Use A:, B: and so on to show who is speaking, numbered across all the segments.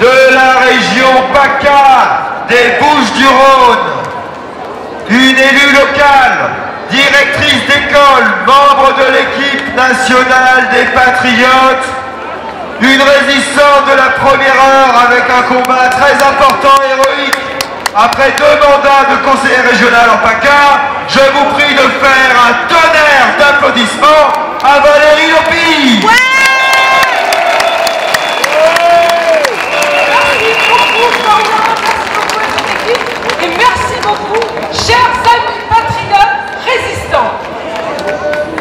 A: de la région PACA des Bouches-du-Rhône, une élue locale, directrice d'école, membre de l'équipe nationale des Patriotes, une résistante de la première heure avec un combat très important et héroïque. Après 2 mandats de conseiller régional en PACA, je vous prie de faire un tonnerre d'applaudissements à Valérie Lopi.
B: Ouais. Merci beaucoup Florian, merci beaucoup à toute l'équipe et merci beaucoup chers amis patriotes résistants.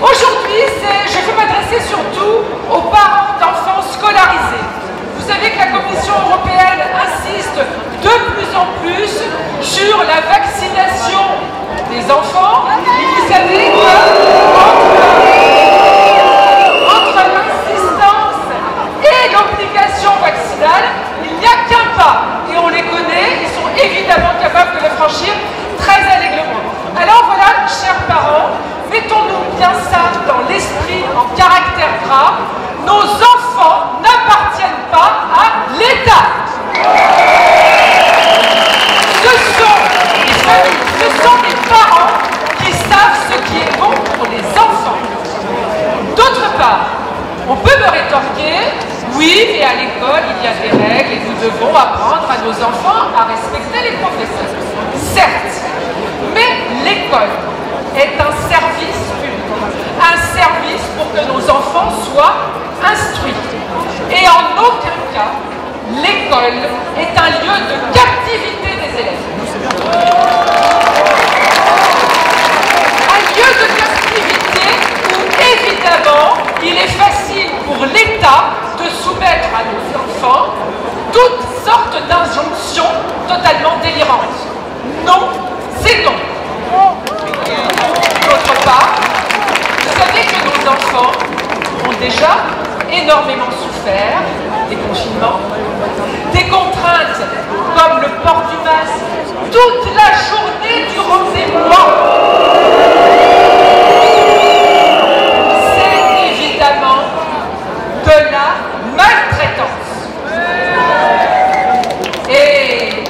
B: Aujourd'hui, je veux m'adresser surtout aux parents d'enfants scolarisés. Vous savez que la Commission européenne insiste de plus en plus sur la vaccination des enfants. Et vous savez que entre l'insistance et l'obligation vaccinale, il n'y a qu'un pas. Et on les connaît, ils sont évidemment capables de le franchir très allègrement. Alors voilà, chers parents, mettons-nous bien ça dans l'esprit en caractère gras. Nos enfants n'appartiennent pas à l'État. Ce sont les parents qui savent ce qui est bon pour les enfants. D'autre part, on peut me rétorquer, oui, mais à l'école, il y a des règles et nous devons apprendre à nos enfants à respecter les professeurs. Certes, mais l'école est un service public, un service pour que nos enfants soient instruits. Et en aucun cas, l'école est un lieu de captivité des élèves. Un lieu de captivité où, évidemment, il est facile pour l'État de soumettre à nos enfants toutes sortes d'injonctions totalement délirantes. Non, c'est non. D'autre part, vous savez que nos enfants ont déjà énormément souffert des confinements, des contraintes comme le port du masque toute la journée durant des mois. C'est évidemment de la maltraitance. Et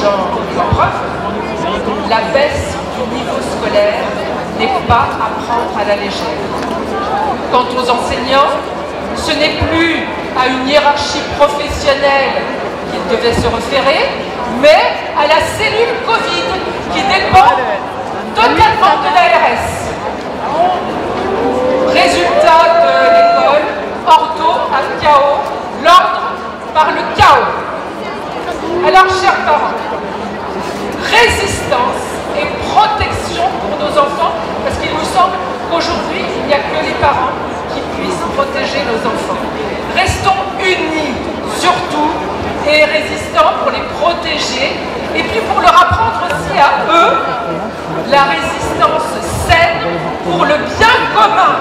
B: j'en preuve, la baisse du niveau scolaire n'est pas à prendre à la légère. Quant aux enseignants, ce n'est plus à une hiérarchie professionnelle qu'ils devaient se référer, mais à la cellule Covid qui dépend totalement de l'ARS. Résultat de l'école, ortho à chaos, l'ordre par le chaos. Alors, chers parents, résistance et protection pour nos enfants, parce qu'il nous semble qu'aujourd'hui, il n'y a que les parents qui puissent protéger nos enfants. Restons unis, surtout, et résistants pour les protéger, et puis pour leur apprendre aussi à eux la résistance saine pour le bien commun.